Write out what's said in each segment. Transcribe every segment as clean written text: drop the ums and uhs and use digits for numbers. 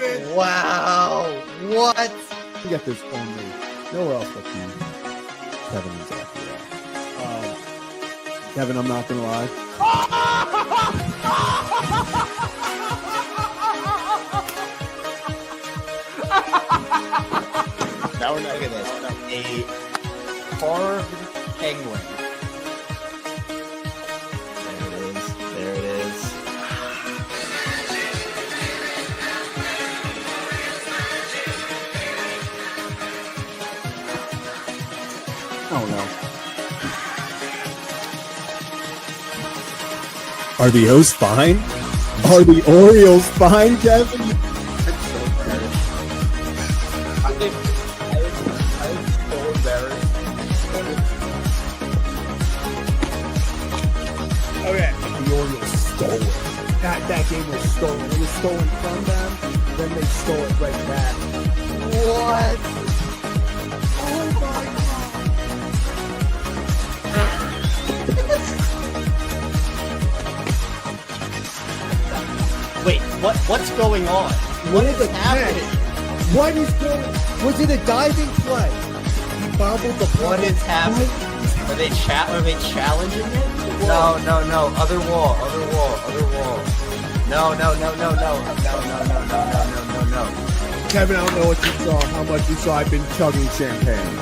Kevin. Wow. What? You get this only nowhere else but the Kevin and Zach. Kevin, I'm not gonna lie. Now we're not look at this. A carved penguin. There it is. Oh no. Are the O's fine? Are the Orioles fine, Kevin? That's so embarrassing. I was so embarrassed. Okay. The Orioles stole it. That game was stolen. It was stolen from them, then they stole it right back. What? Oh my God. Wait, what's going on? What is happening? What is going on? Was it a diving play? He bobbled the ball. What is happening? Are they challenging him? No. Other wall. No. Kevin, I don't know what you saw, how much you saw. I've been chugging champagne.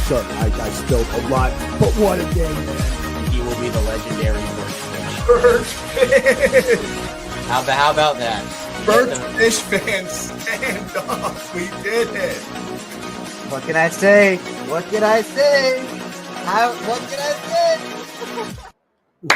Sure, I spilled a lot, but what a game, man. He will be the legendary Birdfish. How about that? Birdfish fans, stand up. We did it. What can I say? What can I say?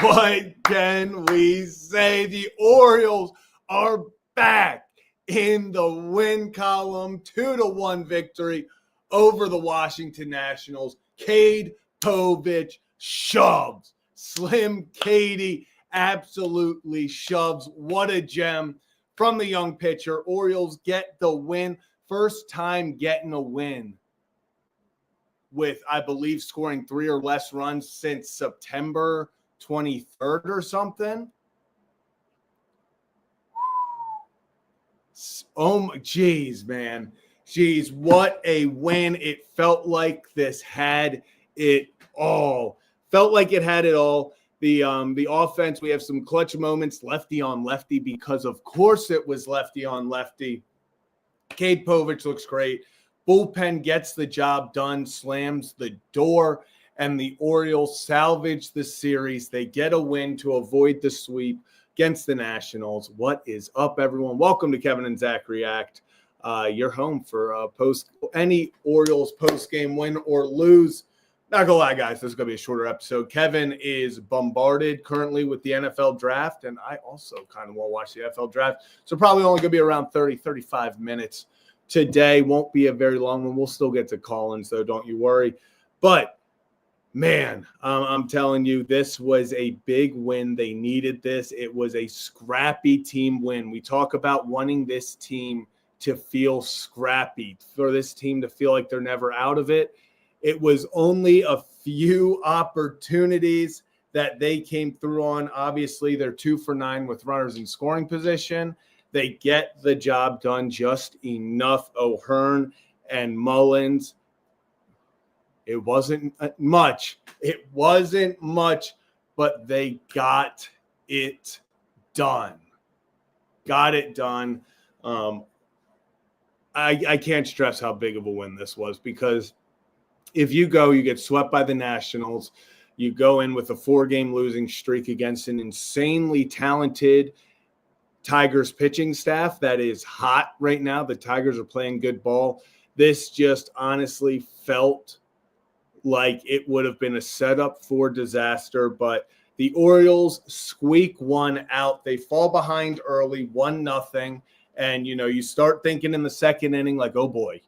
What can we say? The Orioles are back in the win column. 2-1 victory over the Washington Nationals. Cade, Povich shoves. Slim Cade absolutely shoves. What a gem from the young pitcher. Orioles get the win. First time getting a win with, I believe, scoring 3 or less runs since September 23rd or something. Oh, my, geez, man. Geez, what a win. It felt like this had it all. Felt like it had it all. The offense, we have some clutch moments, lefty on lefty, because of course it was lefty on lefty. Cade Povich looks great. Bullpen gets the job done, slams the door, and the Orioles salvage the series. They get a win to avoid the sweep against the Nationals. What is up, everyone? Welcome to Kevin and Zach React. You're home for any Orioles post-game win or lose. Not gonna lie, guys, this is gonna be a shorter episode. Kevin is bombarded currently with the NFL draft, and I also kind of want to watch the NFL draft. So probably only gonna be around 30, 35 minutes today. Won't be a very long one. We'll still get to call-ins, though, don't you worry. But man, I'm telling you, this was a big win. They needed this. It was a scrappy team win. We talk about wanting this team to feel scrappy, for this team to feel like they're never out of it. It was only a few opportunities that they came through on. Obviously, they're 2 for 9 with runners in scoring position. They get the job done just enough. O'Hearn and Mullins. It wasn't much. It wasn't much, but they got it done. Got it done. I can't stress how big of a win this was, because if you get swept by the Nationals, you go in with a 4-game losing streak against an insanely talented Tigers pitching staff that is hot right now. The Tigers are playing good ball. This just honestly felt like it would have been a setup for disaster, but the Orioles squeak one out. They fall behind early, 1-0, and you start thinking in the second inning, like, oh boy,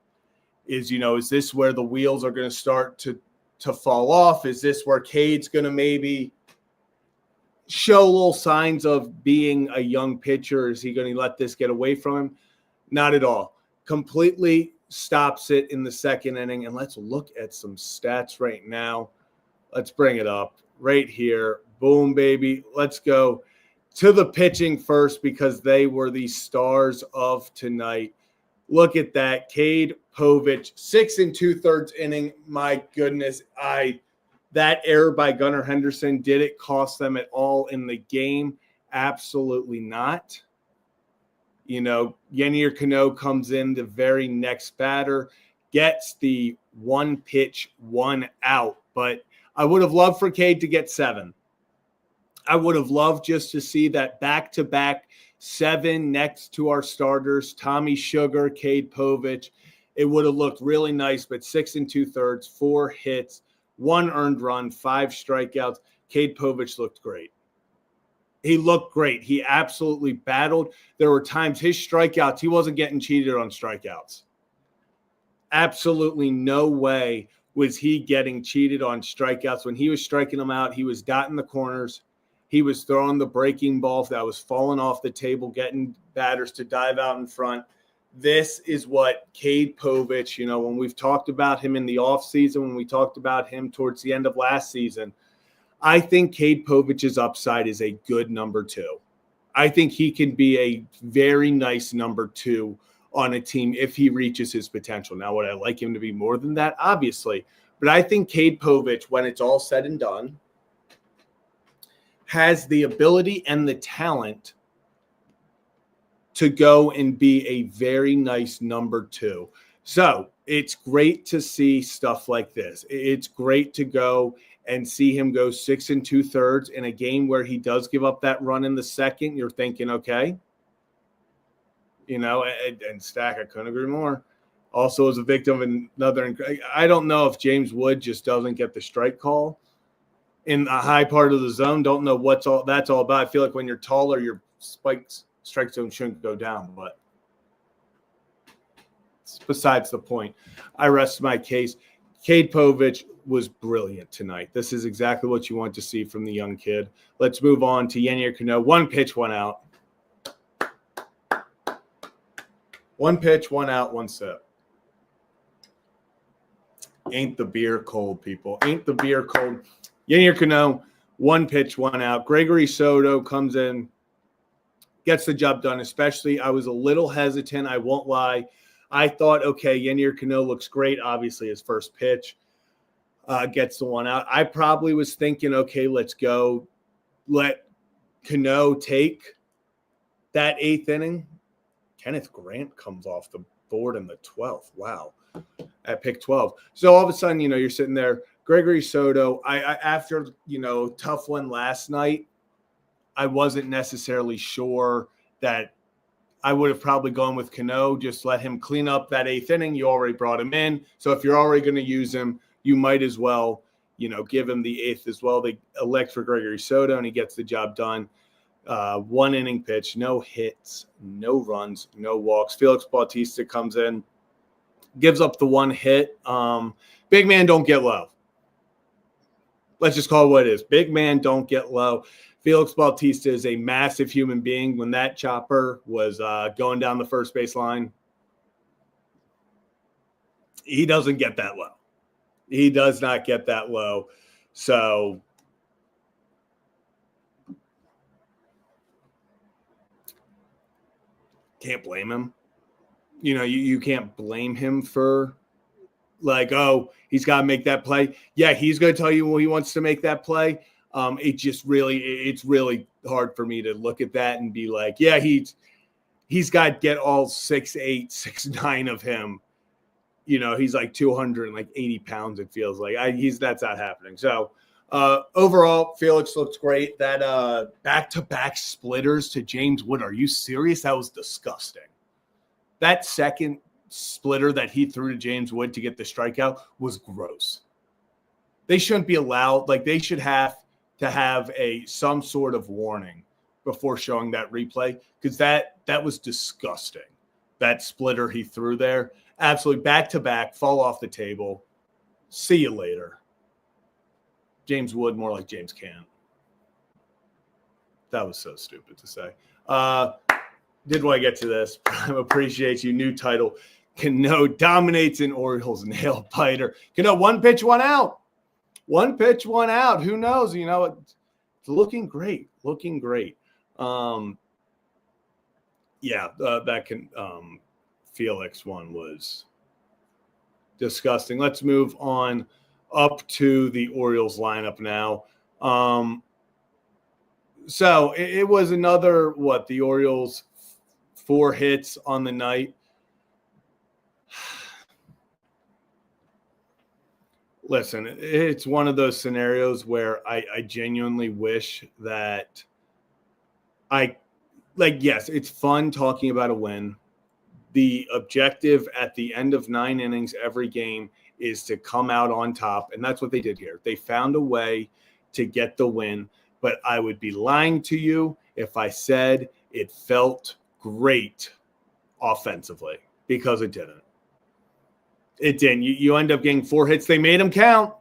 is this where the wheels are going to start to fall off? Is this where Cade's going to maybe show little signs of being a young pitcher? Is he going to let this get away from him? Not at all. Completely stops it in the second inning. And let's look at some stats right now. Let's bring it up right here. Boom, baby. Let's go. To the pitching first, because they were the stars of tonight. Look at that. Cade, Povich, 6 2/3 inning. My goodness. That error by Gunnar Henderson, did it cost them at all in the game? Absolutely not. Yennier Cano comes in, the very next batter, gets the 1 pitch, 1 out. But I would have loved for Cade to get 7. I would have loved just to see that back-to-back 7 next to our starters, Tommy Sugar, Cade, Povich. It would have looked really nice, but 6 2/3, 4 hits, 1 earned run, 5 strikeouts. Cade Povich looked great. He looked great. He absolutely battled. There were times his strikeouts, he wasn't getting cheated on strikeouts. Absolutely no way was he getting cheated on strikeouts. When he was striking them out, he was dotting the corners. He was throwing the breaking ball that was falling off the table, getting batters to dive out in front. This is what Cade Povich, when we've talked about him in the offseason, when we talked about him towards the end of last season, I think Cade Povich's upside is a good number 2. I think he can be a very nice number 2 on a team if he reaches his potential. Now, would I like him to be more than that? Obviously. But I think Cade Povich, when it's all said and done, has the ability and the talent to go and be a very nice number 2. So it's great to see stuff like this. It's great to go and see him go 6 2/3 in a game where he does give up that run in the second. You're thinking, okay. And Stack, I couldn't agree more. Also was a victim of another. I don't know if James Wood just doesn't get the strike call in a high part of the zone. Don't know that's all about. I feel like when you're taller, your strike zone shouldn't go down, but it's besides the point. I rest my case. Cade Povich was brilliant tonight. This is exactly what you want to see from the young kid. Let's move on to Yennier Cano. 1 pitch, 1 out. 1 pitch, 1 out, 1 sip. Ain't the beer cold, people. Ain't the beer cold. Yennier Cano, 1 pitch, 1 out. Gregory Soto comes in, gets the job done. Especially, I was a little hesitant. I won't lie. I thought, okay, Yennier Cano looks great. Obviously, his first pitch gets the 1 out. I probably was thinking, okay, let's go. Let Cano take that 8th inning. Kenneth Grant comes off the board in the 12th. Wow. At pick 12. So all of a sudden, you're sitting there. Gregory Soto, I after, tough one last night, I wasn't necessarily sure that I would have probably gone with Cano. Just let him clean up that 8th inning. You already brought him in. So if you're already going to use him, you might as well, give him the 8th as well. They elect for Gregory Soto, and he gets the job done. 1 inning pitch, no hits, no runs, no walks. Felix Bautista comes in, gives up the 1 hit. Big man don't get low. Let's just call it what it is. Big man don't get low. Felix Bautista is a massive human being. When that chopper was going down the first base line, he doesn't get that low. He does not get that low. So can't blame him. You can't blame him for he's got to make that play. Yeah, he's going to tell you when he wants to make that play. It's really hard for me to look at that and be like, yeah, he's got to get all 6'8", 6'9" of him. He's like 280 pounds, it feels like. That's not happening. So overall, Felix looks great. That back-to-back splitters to James Wood. Are you serious? That was disgusting. That second splitter that he threw to James Wood to get the strikeout was gross. They shouldn't be allowed. They should have to have some sort of warning before showing that replay, because that was disgusting. That splitter he threw there, absolutely back-to-back, fall off the table. See you later. James Wood, more like James Cant. That was so stupid to say. Did want to get to this. Appreciate you. New title. Cano dominates in Orioles nail biter. Cano 1 pitch, 1 out. 1 pitch, 1 out. Who knows? It's looking great. Looking great. That can Felix one was disgusting. Let's move on up to the Orioles lineup now. So it was another, the Orioles 4 hits on the night. Listen, it's one of those scenarios where I genuinely wish that yes, it's fun talking about a win. The objective at the end of 9 innings every game is to come out on top, and that's what they did here. They found a way to get the win, but I would be lying to you if I said it felt great offensively, because it didn't. It didn't. You end up getting 4 hits. They made them count.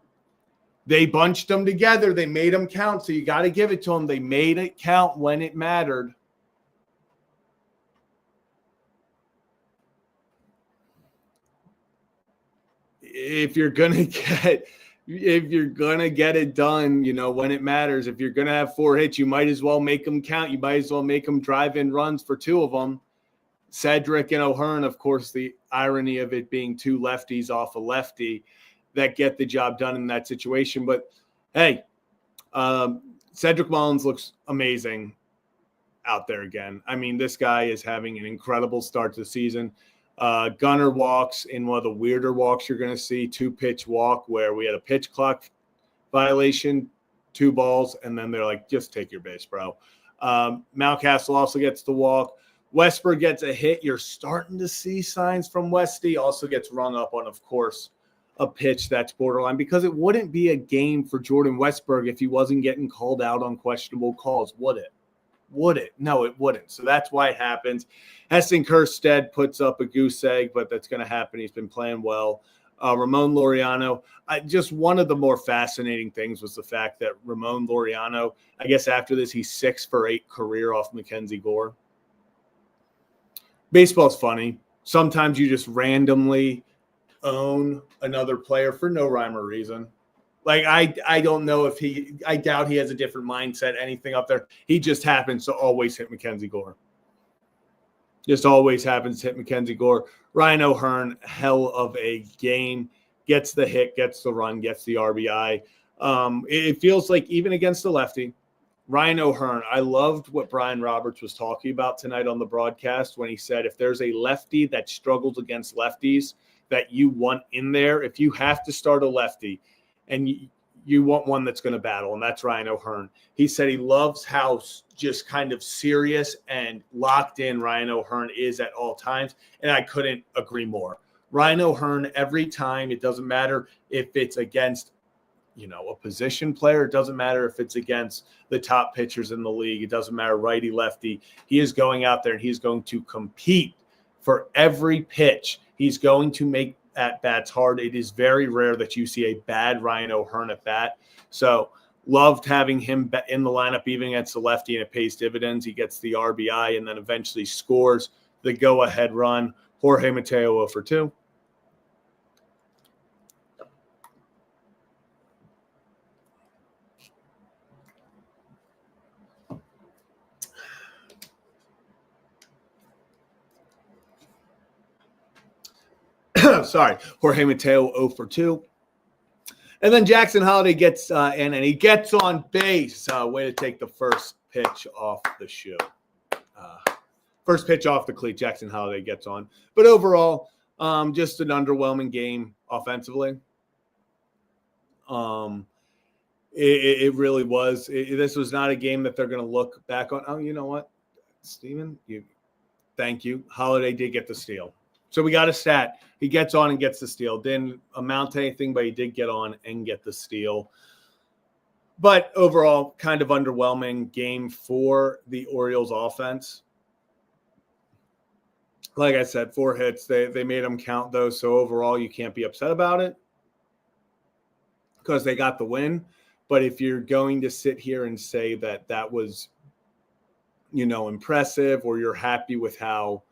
They bunched them together. They made them count, so you got to give it to them. They made it count when it mattered. If you're gonna get it done, when it matters, if you're gonna have 4 hits, you might as well make them count. You might as well make them drive in runs for 2 of them. Cedric and O'Hearn, of course, the irony of it being 2 lefties off a lefty that get the job done in that situation. But hey, Cedric Mullins looks amazing out there again. I mean, this guy is having an incredible start to the season. Gunnar walks in one of the weirder walks you're going to see, 2-pitch walk where we had a pitch clock violation, 2 balls, and then they're like, just take your base, bro. Mountcastle also gets the walk. Westberg gets a hit. You're starting to see signs from Westy. Also gets rung up on, of course, a pitch that's borderline, because it wouldn't be a game for Jordan Westberg if he wasn't getting called out on questionable calls, would it? Would it? No, it wouldn't. So that's why it happens. Heston Kjerstad puts up a goose egg, but that's going to happen. He's been playing well. Ramon Laureano, just one of the more fascinating things was the fact that Ramon Laureano, I guess after this, he's 6 for 8 career off Mackenzie Gore. Baseball's funny. Sometimes you just randomly own another player for no rhyme or reason. Like, I don't know if I doubt he has a different mindset, anything up there. He just happens to always hit Mackenzie Gore. Just always happens to hit Mackenzie Gore. Ryan O'Hearn, hell of a game. Gets the hit, gets the run, gets the RBI. It feels like even against the lefty, Ryan O'Hearn, I loved what Brian Roberts was talking about tonight on the broadcast when he said if there's a lefty that struggles against lefties that you want in there, if you have to start a lefty, and you want one that's going to battle, and that's Ryan O'Hearn. He said he loves how just kind of serious and locked in Ryan O'Hearn is at all times, and I couldn't agree more. Ryan O'Hearn, every time, it doesn't matter if it's against, a position player. It doesn't matter if it's against the top pitchers in the league. It doesn't matter righty, lefty. He is going out there and he's going to compete for every pitch. He's going to make at bats hard. It is very rare that you see a bad Ryan O'Hearn at bat. So loved having him in the lineup even against the lefty, and it pays dividends. He gets the RBI and then eventually scores the go-ahead run. Jorge Mateo 0 for 2. Sorry, Jorge Mateo 0 for 2. And then Jackson Holliday gets in, and he gets on base. Way to take the first pitch off the shoe. First pitch off the cleat, Jackson Holliday gets on. But overall, just an underwhelming game offensively. It really was. This was not a game that they're going to look back on. Oh, you know what, Steven? Thank you. Holliday did get the steal. So we got a stat. He gets on and gets the steal. Didn't amount to anything, but he did get on and get the steal. But overall, kind of underwhelming game for the Orioles offense. Like I said, 4 hits. They made them count, though. So overall, you can't be upset about it because they got the win. But if you're going to sit here and say that that was, impressive, or you're happy with how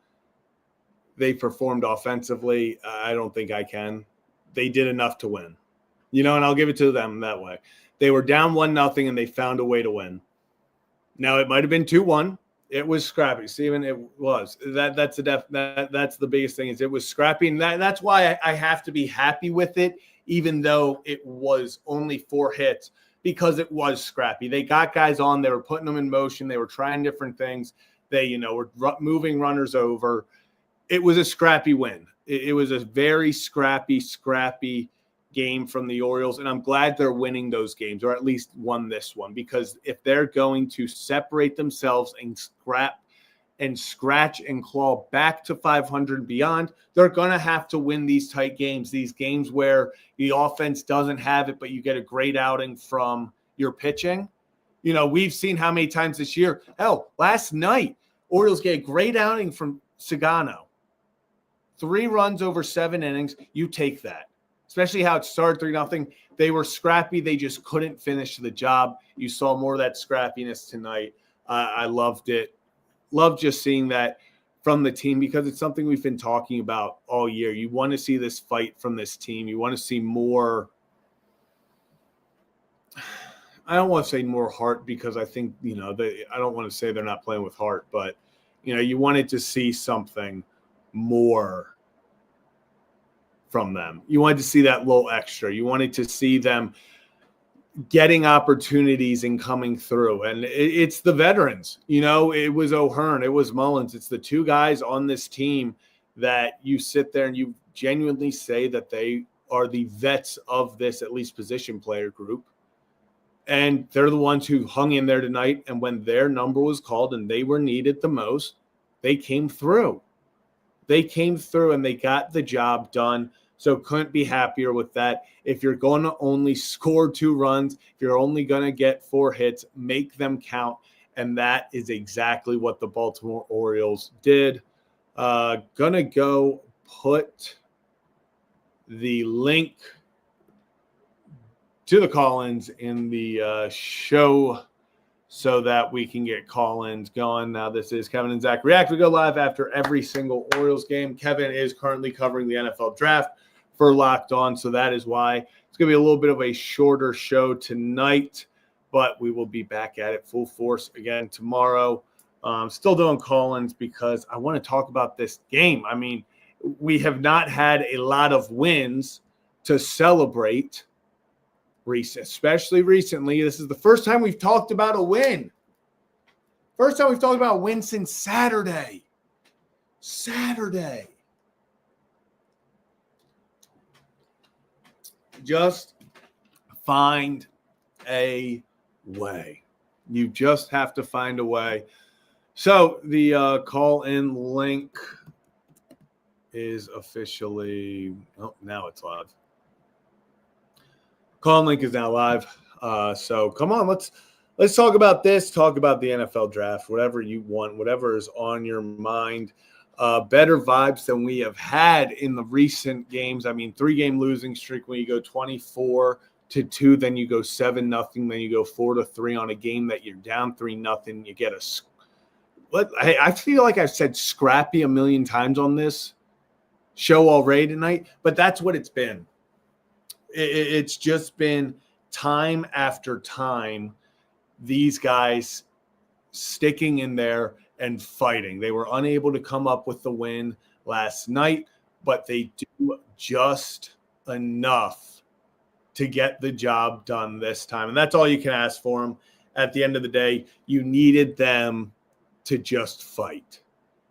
they performed offensively, I don't think I can. They did enough to win, and I'll give it to them that way. They were down 1-0 and they found a way to win. Now it might have been 2-1. It was scrappy, Steven. It was that's the biggest thing is it was scrappy, and that's why I have to be happy with it, even though it was only 4 hits, because it was scrappy. They got guys on, they were putting them in motion, they were trying different things. They were moving runners over. It was a scrappy win. It was a very scrappy game from the Orioles, and I'm glad they're winning those games, or at least won this one, because if they're going to separate themselves and scratch and claw back to 500 and beyond, they're going to have to win these tight games, these games where the offense doesn't have it, but you get a great outing from your pitching. We've seen how many times this year. Hell, last night, Orioles get a great outing from Sagano. 3 runs over 7 innings. You take that. Especially how it started 3-0. They were scrappy. They just couldn't finish the job. You saw more of that scrappiness tonight. I loved it. Love just seeing that from the team, because it's something we've been talking about all year. You want to see this fight from this team. You want to see more. I don't want to say more heart, because I think, I don't want to say they're not playing with heart, but, you wanted to see something more from them. You wanted to see that little extra. You wanted to see them getting opportunities and coming through. And it's the veterans. It was O'Hearn, it was Mullins. It's the 2 guys on this team that you sit there and you genuinely say that they are the vets of this, at least position player group. And they're the ones who hung in there tonight. And when their number was called and they were needed the most, they came through. They came through and they got the job done. So couldn't be happier with that. If you're going to only score 2 runs, if you're only going to get 4 hits, make them count. And that is exactly what the Baltimore Orioles did. Gonna go put the link to the call-ins in the show so that we can get call-ins going. Now, this is Kevin and Zach React. We go live after every single Orioles game. Kevin is currently covering the NFL draft for Locked On, so that is why it's going to be a little bit of a shorter show tonight, but we will be back at it full force again tomorrow. Still doing call-ins because I want to talk about this game. I mean, we have not had a lot of wins to celebrate, especially recently. This is the first time we've talked about a win. First time we've talked about a win since Saturday. Just find a way. You just have to find a way. So the call-in link is officially now it's live. Call-in link is now live. So come on, let's talk about this. Talk about the NFL draft, whatever you want, whatever is on your mind. Better vibes than we have had in the recent games. I mean, 3-game losing streak when you go 24-2, then you go 7-0, then you go 4-3 on a game that you're down 3-0. You get I feel like I've said scrappy a million times on this show already tonight, but that's what it's been. It's just been time after time, these guys sticking in there and fighting. They were unable to come up with the win last night, but they do just enough to get the job done this time. And that's all you can ask for them. At the end of the day, you needed them to just fight.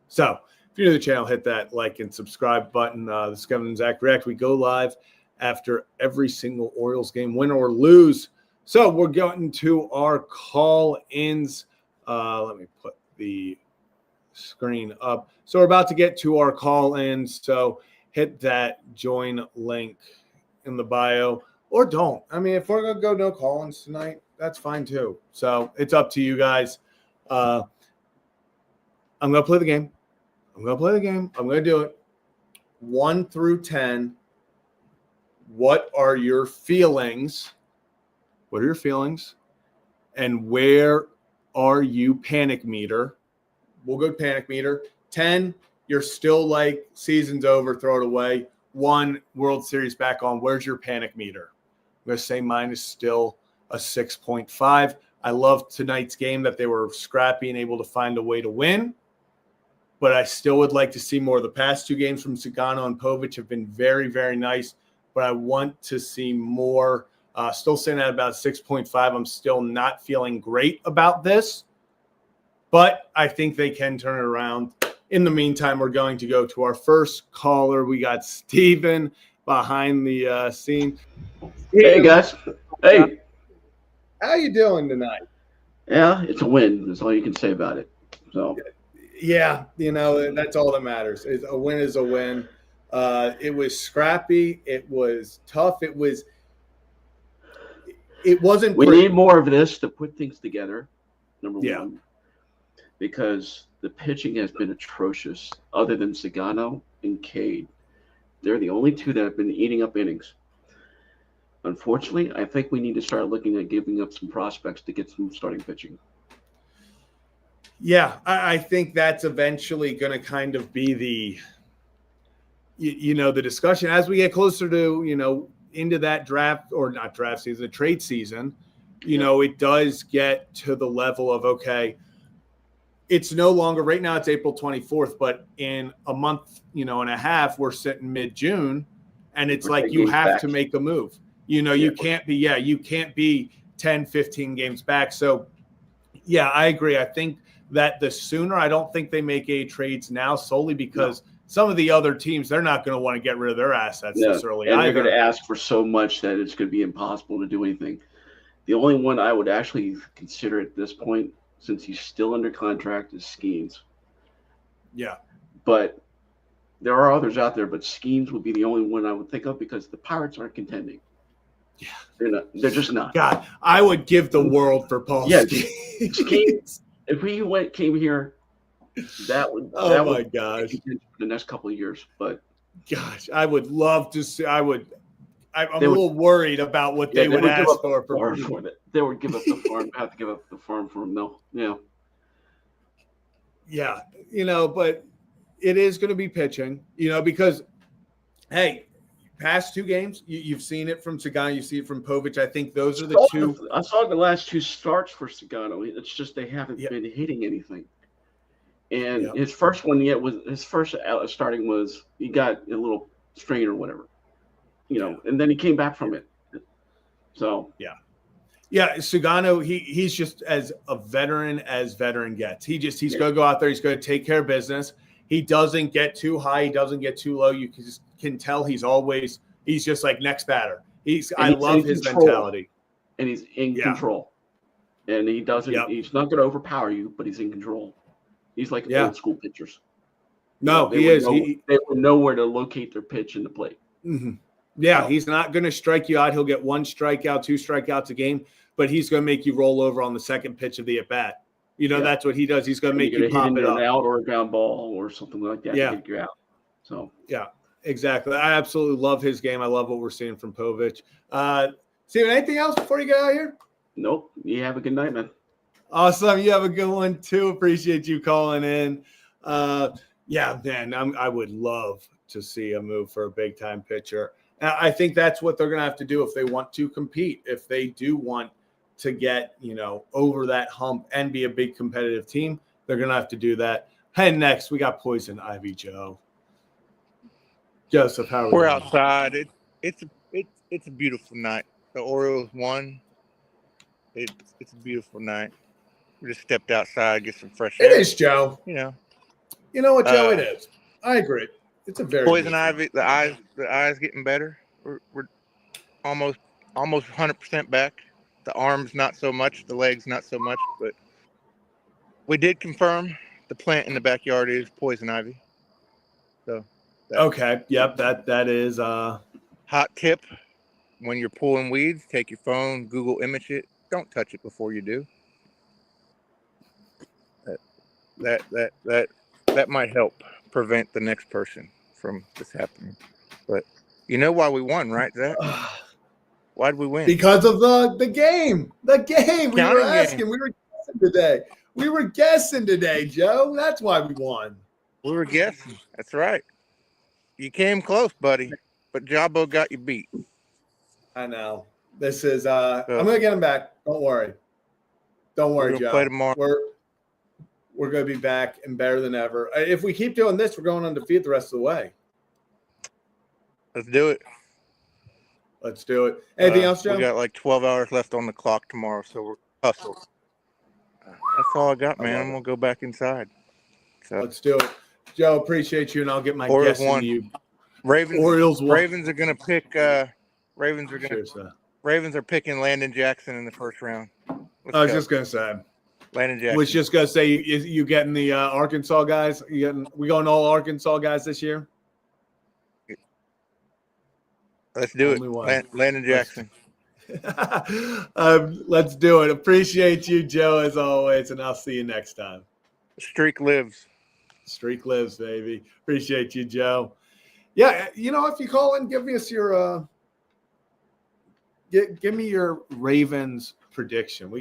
So if you're new to the channel, hit that like and subscribe button. This is Kevin and Zach React. We go live after every single Orioles game, win or lose. So we're going to our call-ins. Let me put the screen up. So we're about to get to our call-ins. So hit that join link in the bio, or don't. I mean, if we're going to go no call-ins tonight, that's fine too. So it's up to you guys. I'm going to play the game. I'm going to do it. 1 through 10. What are your feelings? What are your feelings? And where are you panic meter? We'll go panic meter. 10, you're still like season's over, throw it away. 1, World Series back on. Where's your panic meter? I'm going to say mine is still a 6.5. I love tonight's game that they were scrappy and able to find a way to win. But I still would like to see more. The past 2 games from Cigano and Povich have been very, very nice. But I want to see more. Still sitting at about 6.5. I'm still not feeling great about this. But I think they can turn it around. In the meantime, we're going to go to our first caller. We got Steven behind the scene. Hey, guys. Hey. How you doing tonight? Yeah, it's a win. That's all you can say about it. So. Yeah, that's all that matters. A win is a win. It was scrappy. It was tough. It wasn't. We need more of this to put things together. Number one, because the pitching has been atrocious. Other than Cigano and Cade, they're the only 2 that have been eating up innings. Unfortunately, I think we need to start looking at giving up some prospects to get some starting pitching. Yeah, I think that's eventually going to kind of be the discussion as we get closer to, into that draft, or not draft season, the trade season. It does get to the level of, okay, it's no longer, right now it's April 24th, but in a month, and a half, we're sitting mid-June, and it's like you have to make a move. You can't be 10, 15 games back. So, yeah, I agree. I think that the sooner, I don't think they make A trades now solely because some of the other teams, they're not going to want to get rid of their assets this early and either. They're going to ask for so much that it's going to be impossible to do anything. The only one I would actually consider at this point, since he's still under contract, is Skeens. Yeah. But there are others out there, but Skeens would be the only one I would think of because the Pirates aren't contending. Yeah. They're just not. God, I would give the world for Paul Skeens. If he came here, that would gosh, for the next couple of years. But gosh, I would love to see. I'm a little worried about what they would ask for it. They would give up the farm. Have to give up the farm for him, though. Yeah. Yeah, but it is going to be pitching, because, hey, past 2 games, you've seen it from Cigano, you see it from Povich. I think those are the 2. I saw the last 2 starts for Cigano. It's just they haven't been hitting anything. And his first one starting was he got a little strain or whatever, and then he came back from it. So yeah, Cigano, he's just as veteran gets. He's going to go out there. He's going to take care of business. He doesn't get too high. He doesn't get too low. You can tell he's just like next batter. I love his mentality. And he's in control. And he doesn't. He's not going to overpower you, but he's in control. He's like old school pitchers. No, he is. They would know where to locate their pitch in the plate. Mm-hmm. Yeah, he's not going to strike you out. He'll get 1 strikeout, 2 strikeouts a game, but he's going to make you roll over on the second pitch of the at bat. That's what he does. He's going to make you pop it up. An out or a ground ball or something like that to get you out. So yeah, exactly. I absolutely love his game. I love what we're seeing from Povich. Steven, anything else before you get out of here? Nope. You have a good night, man. Awesome. You have a good one too. Appreciate you calling in. Yeah, man, I would love to see a move for a big time pitcher. I think that's what they're going to have to do if they want to compete. If they do want to get, over that hump and be a big competitive team, they're going to have to do that. And next, we got Poison Ivy Joe. Joseph, how are we're you? Outside. It's a beautiful night. The Orioles won. It's a beautiful night. We just stepped outside, get some fresh air. It is, Joe. You know what, Joe? It is. I agree. It's a very Poison Ivy. The eyes getting better. We're almost 100% back. The arms not so much. The legs not so much. But we did confirm the plant in the backyard is poison ivy. So. Okay. Yep. That is hot tip. When you're pulling weeds, take your phone, Google image it. Don't touch it before you do. That might help prevent the next person from this happening. But you know why we won, right, Zach? Why did we win? Because of the game. The game. We Counting were asking. game. We were guessing today. We were guessing today, Joe. That's why we won. We were guessing. That's right. You came close, buddy, but Jabbo got you beat. I know. This is I'm gonna get him back. Don't worry. Don't worry, We're gonna Joe. play tomorrow. We're going to be back and better than ever. If we keep doing this, we're going undefeated the rest of the way. Let's do it. Let's do it. Anything else, Joe? We got like 12 hours left on the clock tomorrow, so we're hustle. That's all I got, man. I'm gonna go back inside. So let's do it, Joe. Appreciate you, and I'll get my Orioles guess into you. Orioles won. Ravens are gonna pick. Ravens are picking Landon Jackson in the first round. I was just gonna say. Landon Jackson. Was just gonna say you getting the Arkansas guys? We going all Arkansas guys this year? Let's do it. Landon Jackson. Let's do it. Appreciate you, Joe, as always, and I'll see you next time. Streak lives. Streak lives, baby. Appreciate you, Joe. Yeah, if you call in, give us your give me your Ravens prediction.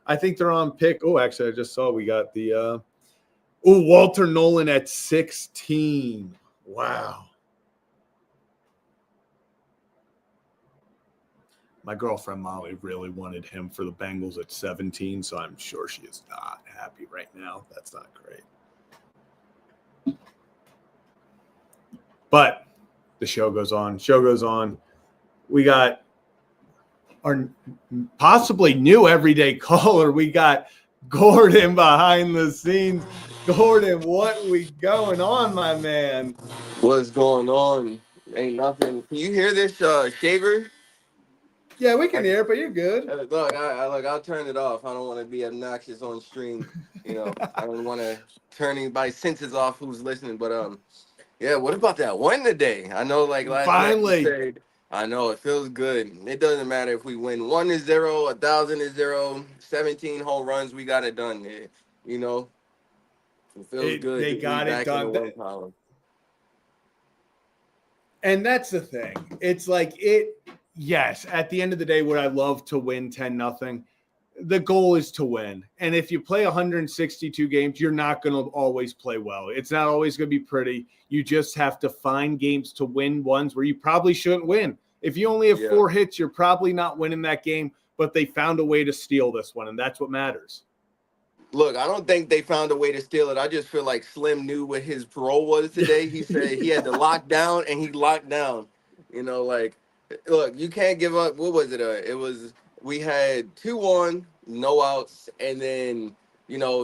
I think they're on pick. Oh, actually, I just saw we got the Walter Nolan at 16. Wow. My girlfriend Molly really wanted him for the Bengals at 17, so I'm sure she is not happy right now. That's not great. But the show goes on. We got our possibly new everyday caller. We got Gordon behind the scenes. Gordon, what we going on, my man? What's going on? Ain't nothing. Can you hear this shaver? Yeah, we can hear it, but you're good. Look, I'll turn it off. I don't want to be obnoxious on stream. I don't want to turn anybody's senses off who's listening. But yeah. What about that one today? I know, like last finally. Night you said, I know it feels good. It doesn't matter if we win 1-0, 1,000-0, 17 home runs. We got it done. It feels good. They got it done. And that's the thing. It's like yes, at the end of the day, would I love to win 10-0? The goal is to win. And if you play 162 games, you're not going to always play well. It's not always going to be pretty. You just have to find games to win ones where you probably shouldn't win. If you only have 4 hits, you're probably not winning that game, but they found a way to steal this one, and that's what matters. Look, I don't think they found a way to steal it. I just feel like Slim knew what his parole was today. He said he had to lock down, and he locked down. Look, you can't give up. What was it? We had 2-1, no outs, and then,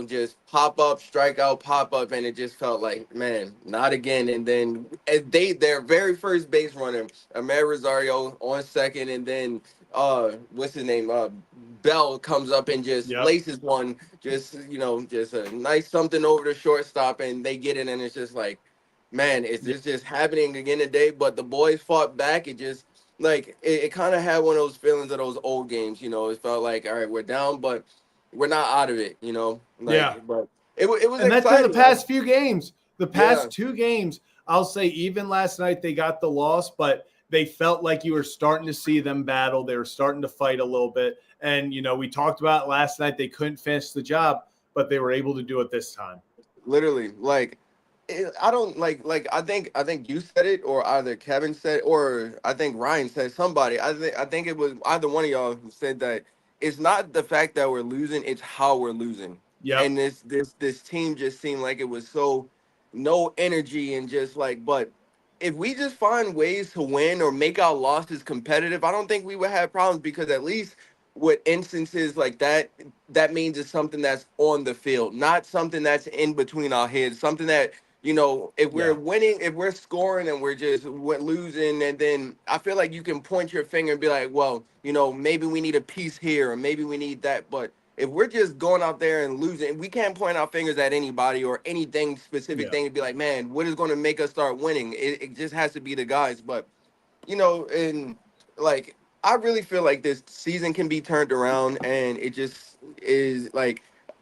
just pop up, strike out, pop up, and it just felt like, man, not again. And then their very first base runner, Amer Rosario on second, and then what's his name? Bell comes up and just laces one, just a nice something over the shortstop, and they get it, and it's just like, man, it's just happening again today. But the boys fought back. It just it kind of had one of those feelings of those old games. It felt like, all right, we're down, but we're not out of it. But it was. And exciting. that's been the past few games. The past 2 games, I'll say, even last night they got the loss, but they felt like you were starting to see them battle. They were starting to fight a little bit. And, we talked about it last night. They couldn't finish the job, but they were able to do it this time. Literally, I don't I think you said it, or either Kevin said, or I think Ryan said, somebody. I think it was either one of y'all who said that it's not the fact that we're losing, it's how we're losing. Yeah. And this team just seemed like it was so no energy, and just but if we just find ways to win or make our losses competitive, I don't think we would have problems, because at least with instances like that, that means it's something that's on the field, not something that's in between our heads, something that, if we're winning, if we're scoring and we're just losing, and then I feel like you can point your finger and be like, well, maybe we need a piece here, or maybe we need that. But if we're just going out there and losing, we can't point our fingers at anybody or anything specific thing to be like, man, what is going to make us start winning? It just has to be the guys. But, and I really feel like this season can be turned around, and it just is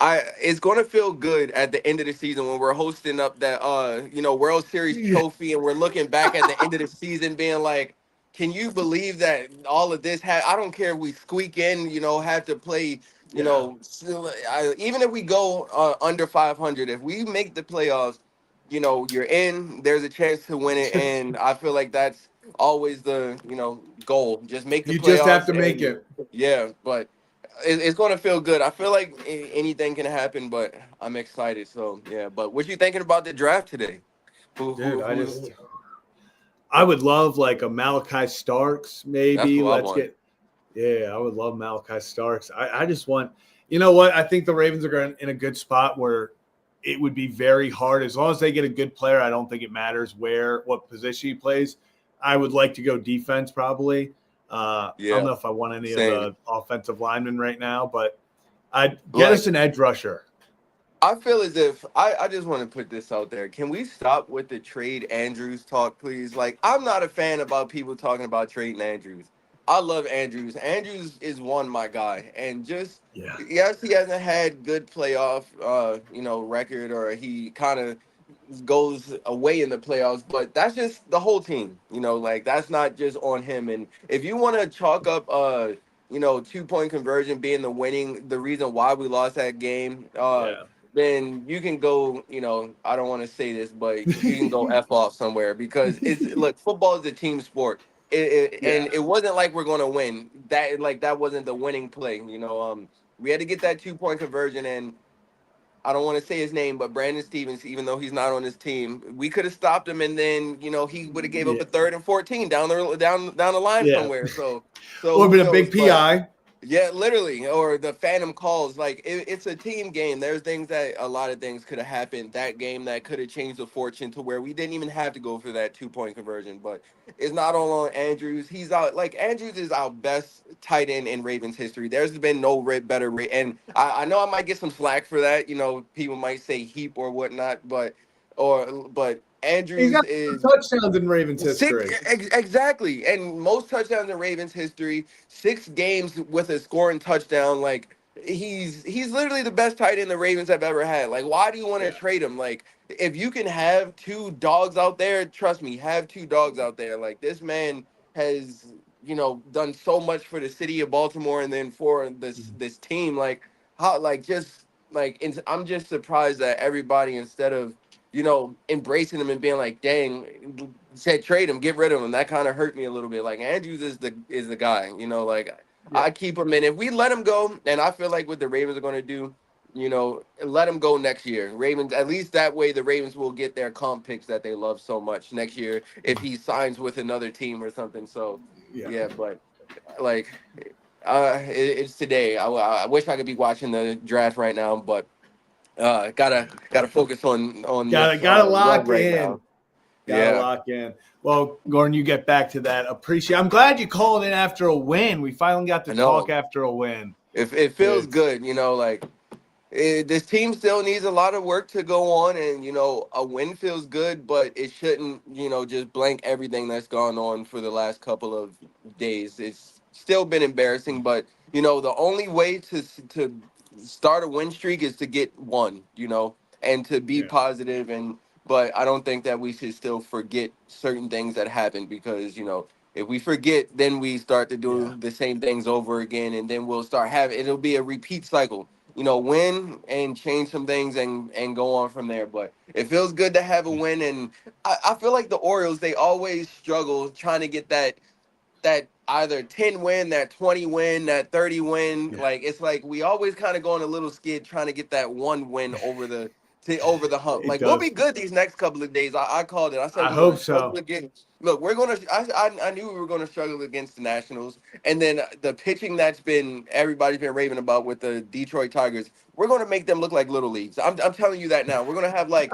it's going to feel good at the end of the season when we're hosting up that, World Series trophy, and we're looking back at the end of the season being like, can you believe that all of this I don't care if we squeak in, have to play, even if we go under 500, if we make the playoffs, you're in, there's a chance to win it. And I feel like that's always the, goal. Just make the playoffs. You just have to make it. Yeah, but it's going to feel good. I feel like anything can happen, but I'm excited. So yeah. But what you thinking about the draft today? Dude, I would love like a Malachi Starks, That's maybe. who I want. I would love Malachi Starks. I just want, you know what? I think the Ravens are going in a good spot where it would be very hard. As long as they get a good player, I don't think it matters what position he plays. I would like to go defense probably. I don't know if I want any Same. of the offensive linemen right now, but I'd get Like, us an edge rusher. I feel as if I just want to put this out there. Can we stop with the trade Andrews talk, please? Like, I'm not a fan about people talking about trading Andrews. I love Andrews. Andrews is my guy. And just yes, he hasn't had good playoff record, or he kind of goes away in the playoffs, but that's just the whole team. Like, that's not just on him. And if you want to chalk up 2-point conversion being the reason why we lost that game, then you can go, I don't want to say this, but you can go F off somewhere, because look, football is a team sport. And it wasn't like we're going to win. That wasn't the winning play. We had to get that 2-point conversion, and I don't want to say his name, but Brandon Stevens, even though he's not on his team, we could have stopped him, and then he would have gave up a 3rd and 14 down the line somewhere. So would have been a big PI. Yeah, literally, or the phantom calls. Like, it's a team game. There's a lot of things could have happened that game that could have changed the fortune to where we didn't even have to go for that 2-point conversion. But it's not all on Andrews. He's out. Like, Andrews is our best tight end in Ravens history. There's been no better. And I know I might get some slack for that. People might say heap or whatnot, but Andrews is touchdowns in Ravens history. Exactly. And most touchdowns in Ravens history, 6 games with a scoring touchdown. Like, he's literally the best tight end the Ravens have ever had. Like, why do you want to trade him? Like, if you can have 2 dogs out there, trust me, have 2 dogs out there. Like, this man has, done so much for the city of Baltimore, and then for this team. Like, I'm just surprised that everybody, instead of embracing him and being like, dang, said trade him, get rid of him. That kind of hurt me a little bit. Like, Andrews is the guy, I keep him in. If we let him go, and I feel like what the Ravens are going to do, let him go next year. Ravens, at least that way the Ravens will get their comp picks that they love so much next year if he signs with another team or something. So, but like, it's today. I wish I could be watching the draft right now, but gotta focus on gotta lock right in. Now. Gotta lock in. Well, Gordon, you get back to that. I'm glad you called in after a win. We finally got to talk after a win. It feels good, this team still needs a lot of work to go on, and a win feels good, but it shouldn't just blank everything that's gone on for the last couple of days. It's still been embarrassing, but the only way to start a win streak is to get one, and to be positive. But I don't think that we should still forget certain things that happened, because if we forget, then we start to do the same things over again, and then we'll start it'll be a repeat cycle. Win and change some things and go on from there. But it feels good to have a win, and I feel like the Orioles, they always struggle trying to get that either 10 win, that 20 win, that 30 win. Like, it's like we always kind of go on a little skid trying to get that one win over the hump. Like, we'll be good these next couple of days. I called it. I said, I hope so. Look, we're gonna. I knew we were gonna struggle against the Nationals, and then the pitching everybody's been raving about with the Detroit Tigers. We're gonna make them look like little leagues. I'm telling you that now. We're gonna have like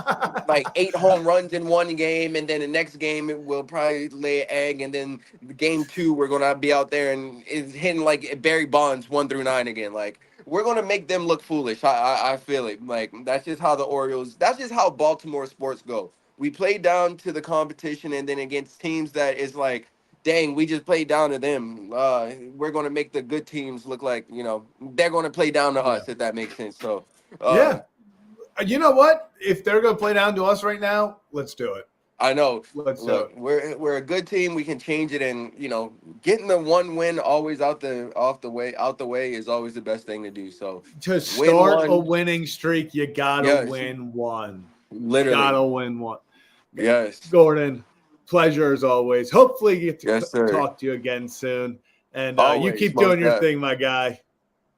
8 home runs in one game, and then the next game we'll probably lay an egg, and then game 2 we're gonna be out there and it's hitting like Barry Bonds 1 through 9 again. Like, we're gonna make them look foolish. I feel it. Like, that's just how the Orioles. That's just how Baltimore sports go. We play down to the competition, and then against teams that is like, dang, we just played down to them. We're going to make the good teams look like, they're going to play down to us, if that makes sense. So, you know what? If they're going to play down to us right now, let's do it. I know. Let's do it. We're a good team. We can change it, and getting the one win always out the way is always the best thing to do. So, to start a winning streak, you gotta win one. Literally, gotta win one. Yes, Gordon, pleasure as always. Hopefully, get to yes, sir. talk to you again soon. And Always, you keep doing your thing, my guy.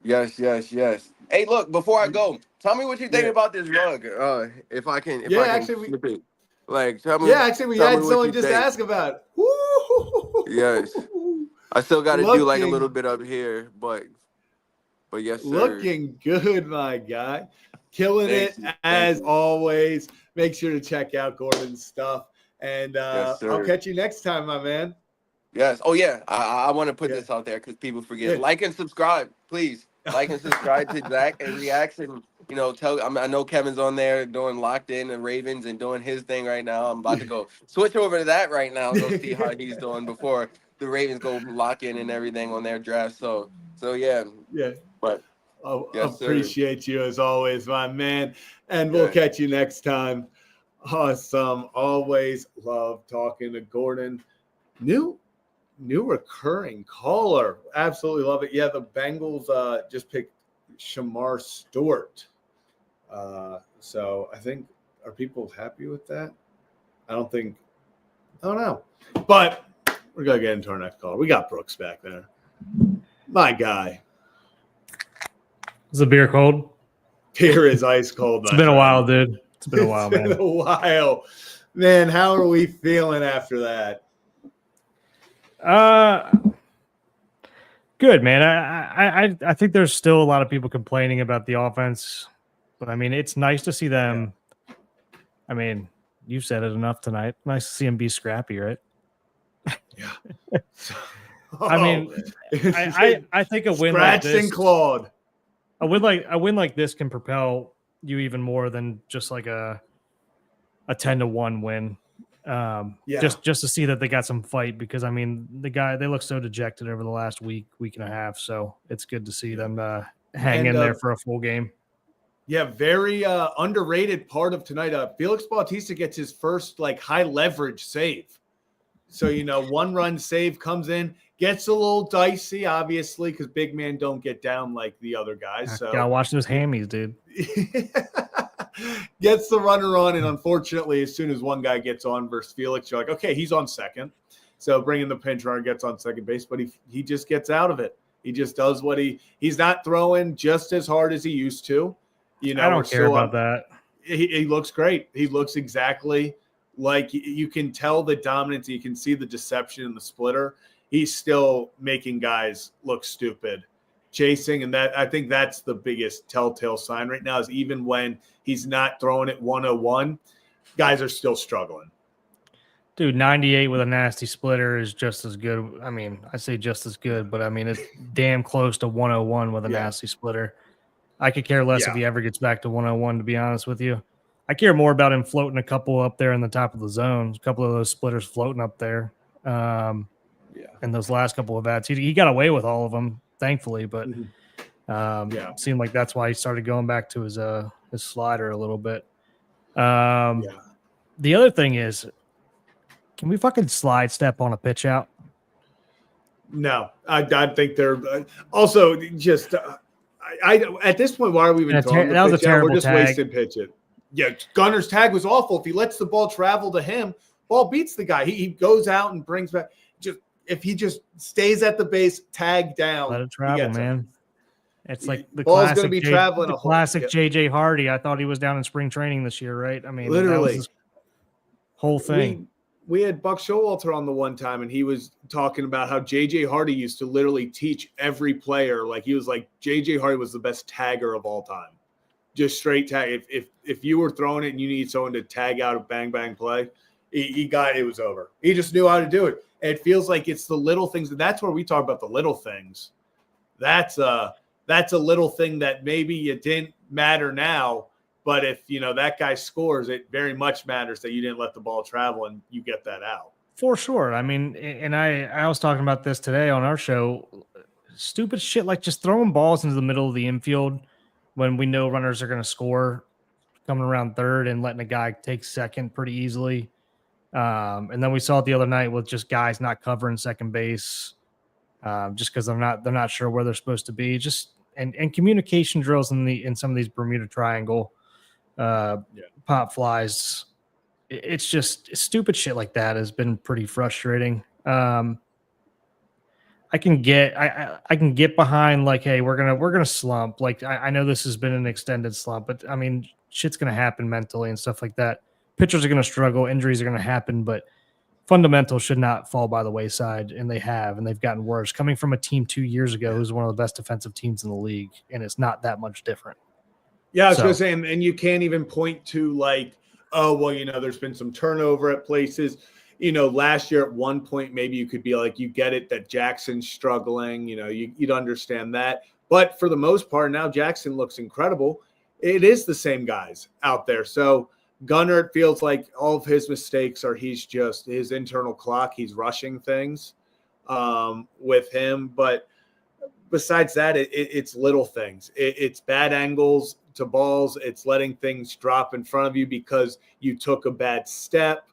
Yes, yes, yes. Hey, look, before I go, tell me what you think Yeah. about this rug. If I can, Yeah, actually, flip it. Like, tell me, we tell me had what someone you just think. ask about it. Woo! Yes, I still got to do like a little Looking, bit up here, but yes, sir. looking good, my guy. Killing Thank it you, thank as you. always. Make sure to check out Gordon's stuff. And Yes, I'll sir. catch you next time, my man. Yes. Oh yeah, I want to put Yeah. this out there because people forget. Yeah. Like and subscribe, please. Like and subscribe to Zach and Reacts, and I know Kevin's on there doing Locked In and Ravens and doing his thing right now. I'm about to go switch over to that right now. Go see how he's doing before the Ravens go lock in and everything on their draft. So yeah, Yeah. but yes, sir. Appreciate you as always, my man. And we'll Yeah. catch you next time. Awesome. Always love talking to Gordon. New recurring caller. Absolutely love it. Yeah, the Bengals just picked Shamar Stewart. So I think, are people happy with that? I don't know. But we're going to get into our next caller. We got Brooks back there. My guy. Is the beer cold? Beer is ice cold. It's been a while, dude. It's been a while, man. It's been a while. Man, how are we feeling after that? Good, man. I think there's still a lot of people complaining about the offense, but I mean, it's nice to see them. Yeah. I mean, you've said it enough tonight. Nice to see them be scrappy, right? Yeah. I mean, I think a win like this, and clawed. A win like this can propel you even more than just like a 10-1 win. Just to see that they got some fight, because I mean they look so dejected over the last week and a half, so it's good to see them hang in there for a full game. Yeah, very underrated part of tonight. Felix Bautista gets his first like high leverage save. So 1-run save comes in, gets a little dicey, obviously, because big men don't get down like the other guys. So gotta watch those hammies, dude. Gets the runner on, and unfortunately, as soon as one guy gets on versus Felix, you're like, okay, he's on second. So bringing the pinch runner, gets on second base, but he just gets out of it. He just does what he's not throwing just as hard as he used to. I don't care about that. He looks great. He looks exactly like, you can tell the dominance. You can see the deception in the splitter. He's still making guys look stupid, chasing, and I think that's the biggest telltale sign right now, is even when he's not throwing it 101, guys are still struggling. Dude, 98 with a nasty splitter is just as good. I mean, I say just as good, but I mean, it's damn close to 101 with a nasty splitter. I could care less if he ever gets back to 101, to be honest with you. I care more about him floating a couple up there in the top of the zone, a couple of those splitters floating up there. And those last couple of bats, he got away with all of them, thankfully, but seemed like that's why he started going back to his slider a little bit. The other thing is, can we fucking slide step on a pitch out? No, I think they're also just. I at this point, why are we even throwing the pitch out? We're just wasting pitching. Yeah, Gunner's tag was awful. If he lets the ball travel to him, ball beats the guy. He goes out and brings back. If he just stays at the base, tag down, let it travel, man. It's like the ball's going to be traveling. The classic JJ Hardy. I thought he was down in spring training this year, right? I mean, literally, that was his whole thing. We had Buck Showalter on the one time, and he was talking about how JJ Hardy used to literally teach every player. Like, he was like, JJ Hardy was the best tagger of all time. Just straight tag. If you were throwing it and you need someone to tag out a bang bang play, it was over. He just knew how to do it. And it feels like it's the little things, and that's where we talk about the little things. That's a little thing that maybe it didn't matter now, but if that guy scores, it very much matters that you didn't let the ball travel and you get that out. For sure. I mean, and I was talking about this today on our show. Stupid shit like just throwing balls into the middle of the infield when we know runners are going to score, coming around third and letting a guy take second pretty easily. And then we saw it the other night with just guys not covering second base, just because they're not sure where they're supposed to be. Just and communication drills in some of these Bermuda Triangle pop flies. It's just stupid shit like that has been pretty frustrating. I I can get behind like, hey, we're gonna slump. Like I know this has been an extended slump, but I mean, shit's gonna happen mentally and stuff like that. Pitchers are gonna struggle, injuries are gonna happen, but fundamentals should not fall by the wayside, and they have, and they've gotten worse. Coming from a team 2 years ago who's one of the best defensive teams in the league, and it's not that much different. Yeah, I was going to say, and you can't even point to like, oh, well, there's been some turnover at places. Last year at one point, maybe you could be like, you get it that Jackson's struggling. You'd understand that. But for the most part, now Jackson looks incredible. It is the same guys out there. So Gunnar, it feels like all of his mistakes are he's just his internal clock. He's rushing things with him. But besides that, it's little things. It's bad angles to balls. It's letting things drop in front of you because you took a bad step.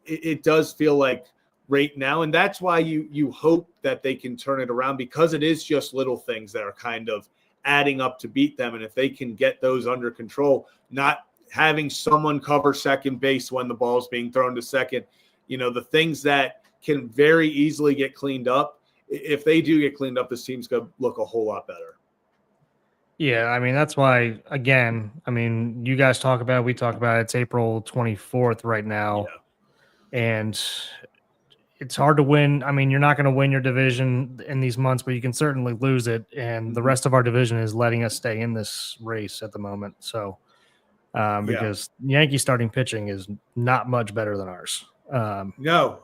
It does feel like right now, and that's why you hope that they can turn it around, because it is just little things that are kind of adding up to beat them. And if they can get those under control, not having someone cover second base when the ball is being thrown to second, the things that can very easily get cleaned up. If they do get cleaned up, this team's going to look a whole lot better. Yeah, I mean, that's why, again, I mean, you guys talk about it, we talk about it. It's April 24th right now. Yeah. And it's hard to win. I mean, you're not going to win your division in these months, but you can certainly lose it. And the rest of our division is letting us stay in this race at the moment. So, because Yankee starting pitching is not much better than ours. No,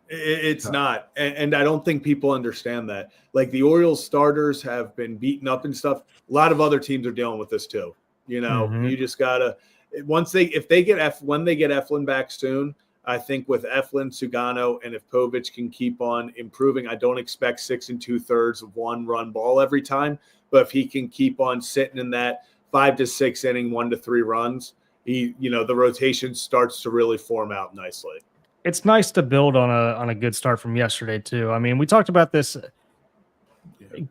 it's not. And I don't think people understand that. Like the Orioles starters have been beaten up and stuff. A lot of other teams are dealing with this too. You just gotta, when they get Eflin back soon, I think with Eflin, Sugano, and if Povich can keep on improving, I don't expect 6 2/3 of 1-run ball every time. But if he can keep on sitting in that 5 to 6 inning, 1 to 3 runs, the rotation starts to really form out nicely. It's nice to build on a good start from yesterday too. I mean, we talked about this.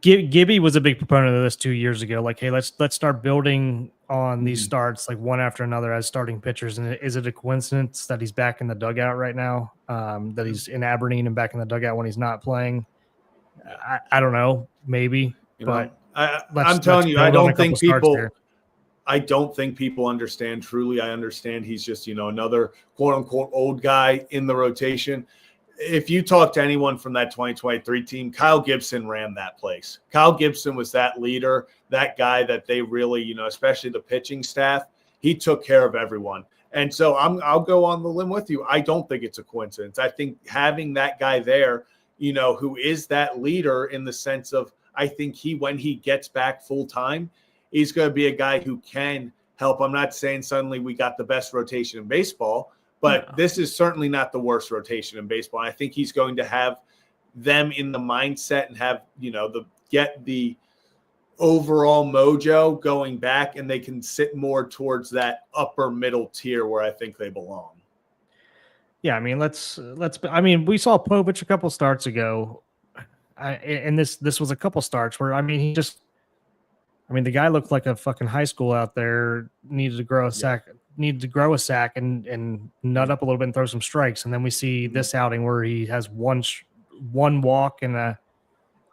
Gibby was a big proponent of this 2 years ago. Like, hey, let's start building on these starts like one after another as starting pitchers. And is it a coincidence that he's back in the dugout right now? That he's in Aberdeen and back in the dugout when he's not playing? I don't know, maybe. But I'm telling you, I don't think people understand truly. I understand he's just, another quote unquote old guy in the rotation. If you talk to anyone from that 2023 team, Kyle Gibson ran that place. Kyle Gibson was that leader, that guy that they really, especially the pitching staff, he took care of everyone. And so I'll go on the limb with you. I don't think it's a coincidence. I think having that guy there, who is that leader in the sense of, I think when he gets back full time, he's going to be a guy who can help. I'm not saying suddenly we got the best rotation in baseball, but this is certainly not the worst rotation in baseball. And I think he's going to have them in the mindset and have, get the overall mojo going back, and they can sit more towards that upper middle tier where I think they belong. Yeah, I mean, I mean, we saw Povich a couple starts ago. And this was a couple starts where, I mean, the guy looked like a fucking high school out there, needed to grow a sack and nut up a little bit and throw some strikes. And then we see this outing where he has one walk, and I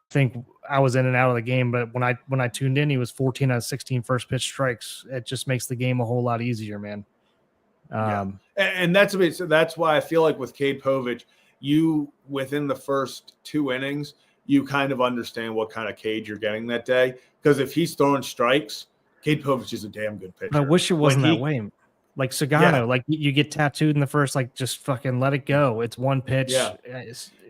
think I was in and out of the game, but when I tuned in, he was 14 out of 16 first pitch strikes. It just makes the game a whole lot easier, man. And that's why I feel like with Cade Povich, you within the first 2 innings, you kind of understand what kind of Cade you're getting that day. Because if he's throwing strikes, Cade Povich is a damn good pitcher. I wish it wasn't that way. Like Sugano, like you get tattooed in the first, like just fucking let it go. It's one pitch. Yeah.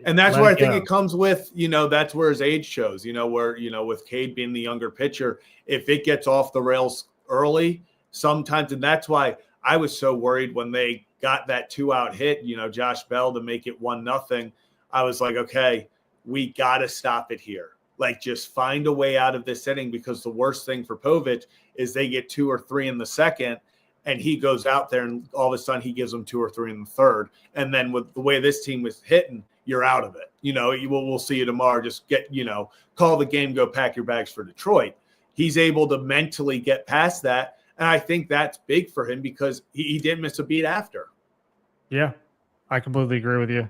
And that's where I think it comes with, that's where his age shows, where, with Cade being the younger pitcher, if it gets off the rails early sometimes, and that's why I was so worried when they got that 2-out hit, Josh Bell to make it 1-0. I was like, okay, we got to stop it here. Like, just find a way out of this inning, because the worst thing for Povich is they get 2 or 3 in the second, and he goes out there and all of a sudden he gives them 2 or 3 in the third. And then with the way this team was hitting, you're out of it. We'll see you tomorrow. Just get, call the game, go pack your bags for Detroit. He's able to mentally get past that. And I think that's big for him because he didn't miss a beat after. Yeah, I completely agree with you.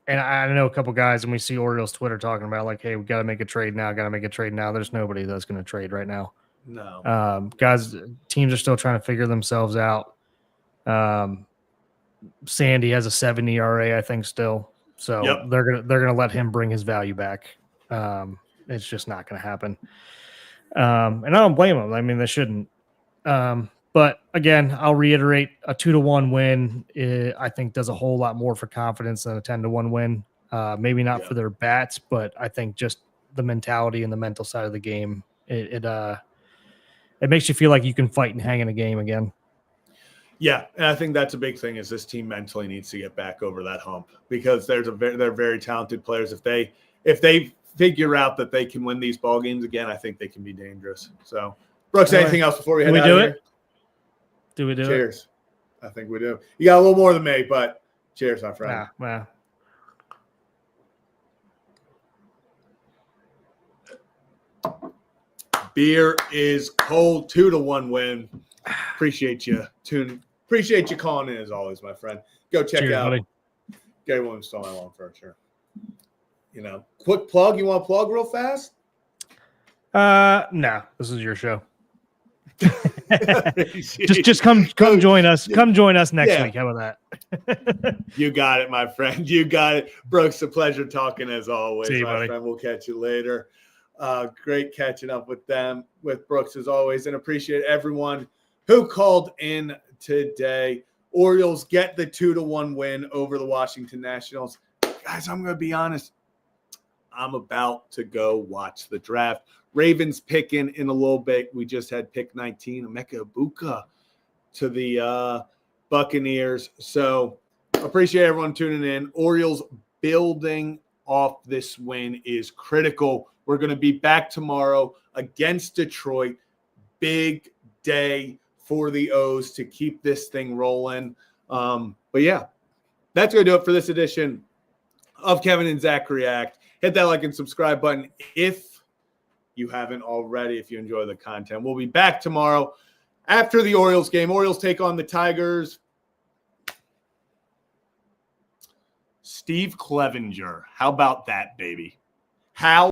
and I know a couple guys, and we see Orioles Twitter talking about like, hey, we got to make a trade now. Got to make a trade now. There's nobody that's going to trade right now. No. Guys, teams are still trying to figure themselves out. Sandy has a 7 ERA, I think, still. So they're gonna let him bring his value back. It's just not gonna happen. And I don't blame them. I mean, they shouldn't. But again, I'll reiterate: a 2-1 win, I think, does a whole lot more for confidence than a 10-1 win. Maybe not for their bats, but I think just the mentality and the mental side of the game, it makes you feel like you can fight and hang in a game again. Yeah, and I think that's a big thing is this team mentally needs to get back over that hump because they're very talented players. If they figure out that they can win these ball games again, I think they can be dangerous. So, Brooks, anything else before we head out of here? Do we do it? Cheers. I think we do. You got a little more than me, but cheers, my friend. Nah. Beer is cold. 2-1 win. Appreciate you tuning. Appreciate you calling in as always, my friend. Go check out Gary Williams Stone Lawn Furniture. Quick plug. You want to plug real fast? No. This is your show. just come join us. Come join us next week. How about that? You got it, my friend. You got it. Brooks, a pleasure talking as always, See you, my buddy. friend. We'll catch you later. Great catching up with Brooks as always, and appreciate everyone who called in today. Orioles get the 2-1 win over the Washington Nationals. Guys, I'm going to be honest. I'm about to go watch the draft. Ravens picking in a little bit. We just had pick 19, Emeka Ibuka to the Buccaneers. So appreciate everyone tuning in. Orioles building off this win is critical. We're going to be back tomorrow against Detroit. Big day for the O's to keep this thing rolling. But yeah, that's going to do it for this edition of Kevin and Zach React. Hit that like and subscribe button if you haven't already, if you enjoy the content. We'll be back tomorrow after the Orioles game. Orioles take on the Tigers. Steve Clevenger. How about that, baby? How